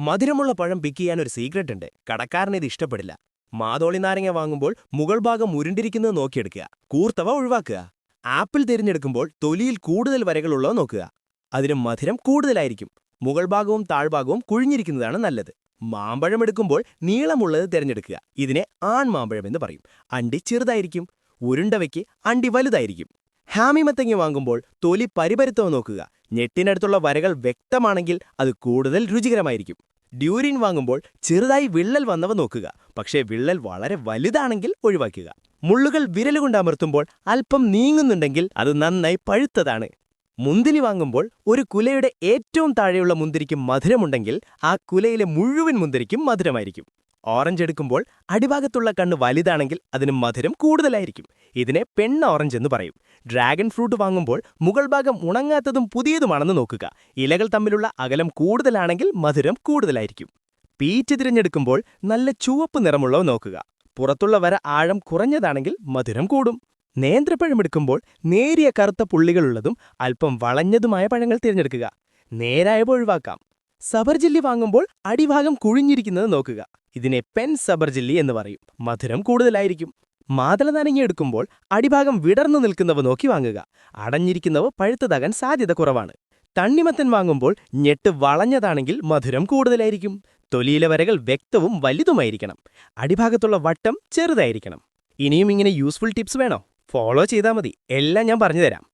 മധുരമുള്ള പഴം പിക്ക് ചെയ്യാൻ ഒരു സീക്രട്ട് ഉണ്ട്. കടക്കാരന് ഇത് ഇഷ്ടപ്പെടില്ല. മാതോളി നാരങ്ങ വാങ്ങുമ്പോൾ മുകൾ ഭാഗം ഉരുണ്ടിരിക്കുന്നത് നോക്കിയെടുക്കുക. കൂർത്തവ ഒഴിവാക്കുക. ആപ്പിൾ തിരഞ്ഞെടുക്കുമ്പോൾ തൊലിയിൽ കൂടുതൽ വരകളുള്ളവ നോക്കുക. അതിന് മധുരം കൂടുതലായിരിക്കും. മുകൾ ഭാഗവും താഴ്ഭാഗവും കുഴിഞ്ഞിരിക്കുന്നതാണ് നല്ലത്. മാമ്പഴം എടുക്കുമ്പോൾ നീളമുള്ളത് തിരഞ്ഞെടുക്കുക. ഇതിനെ ആൺമാമ്പഴം എന്ന് പറയും. അണ്ടി ചെറുതായിരിക്കും. ഉരുണ്ടവയ്ക്ക് അണ്ടി വലുതായിരിക്കും. ഹാമിമത്തങ്ങ വാങ്ങുമ്പോൾ തൊലി പരിപരുത്തവ നോക്കുക. ഞെട്ടിനടുത്തുള്ള വരകൾ വ്യക്തമാണെങ്കിൽ അത് കൂടുതൽ രുചികരമായിരിക്കും. ഡ്യൂരിൻ വാങ്ങുമ്പോൾ ചെറുതായി വിള്ളൽ വന്നവ നോക്കുക. പക്ഷേ വിള്ളൽ വളരെ വലുതാണെങ്കിൽ ഒഴിവാക്കുക. മുള്ളുകൾ വിരലുകൊണ്ട് അമർത്തുമ്പോൾ അല്പം നീങ്ങുന്നുണ്ടെങ്കിൽ അത് നന്നായി പഴുത്തതാണ്. മുന്തിരി വാങ്ങുമ്പോൾ ഒരു കുലയുടെ ഏറ്റവും താഴെയുള്ള മുന്തിരിക്കും മധുരമുണ്ടെങ്കിൽ ആ കുലയിലെ മുഴുവൻ മുന്തിരിക്കും മധുരമായിരിക്കും. ഓറഞ്ച് എടുക്കുമ്പോൾ അടിഭാഗത്തുള്ള കണ്ണ് വലുതാണെങ്കിൽ അതിന് മധുരം കൂടുതലായിരിക്കും. ഇതിനെ പെണ്ണ് ഓറഞ്ച് എന്ന് പറയും. ഡ്രാഗൺ ഫ്രൂട്ട് വാങ്ങുമ്പോൾ മുകൾ ഭാഗം ഉണങ്ങാത്തതും പുതിയതുമാണെന്ന് നോക്കുക. ഇലകൾ തമ്മിലുള്ള അകലം കൂടുതലാണെങ്കിൽ മധുരം കൂടുതലായിരിക്കും. പീച്ച് തിരഞ്ഞെടുക്കുമ്പോൾ നല്ല ചുവപ്പ് നിറമുള്ളവ നോക്കുക. പുറത്തുള്ള വര ആഴം കുറഞ്ഞതാണെങ്കിൽ മധുരം കൂടും. നേന്ത്രപ്പഴം എടുക്കുമ്പോൾ നേരിയ കറുത്ത പുള്ളികളുള്ളതും അല്പം വളഞ്ഞതുമായ പഴങ്ങൾ തിരഞ്ഞെടുക്കുക. നേരായവ ഒഴിവാക്കാം. സബർജില്ലി വാങ്ങുമ്പോൾ അടിഭാഗം കുഴിഞ്ഞിരിക്കുന്നത് നോക്കുക. ഇതിനെ പെൻ സബർജില്ലി എന്ന് പറയും. മധുരം കൂടുതലായിരിക്കും. മാതളനാരങ്ങ എടുക്കുമ്പോൾ അടിഭാഗം വിടർന്നു നിൽക്കുന്നവ നോക്കി വാങ്ങുക. അടഞ്ഞിരിക്കുന്നവ പഴുത്തതാകാൻ സാധ്യത കുറവാണ്. തണ്ണിമത്തൻ വാങ്ങുമ്പോൾ ഞെട്ട് വളഞ്ഞതാണെങ്കിൽ മധുരം കൂടുതലായിരിക്കും. തൊലിയിലെ വരകൾ വ്യക്തവും വലുതുമായിരിക്കണം. അടിഭാഗത്തുള്ള വട്ടം ചെറുതായിരിക്കണം. ഇനിയും ഇങ്ങനെ യൂസ്ഫുൾ ടിപ്സ് വേണോ? ഫോളോ ചെയ്താൽ മതി. എല്ലാം ഞാൻ പറഞ്ഞുതരാം.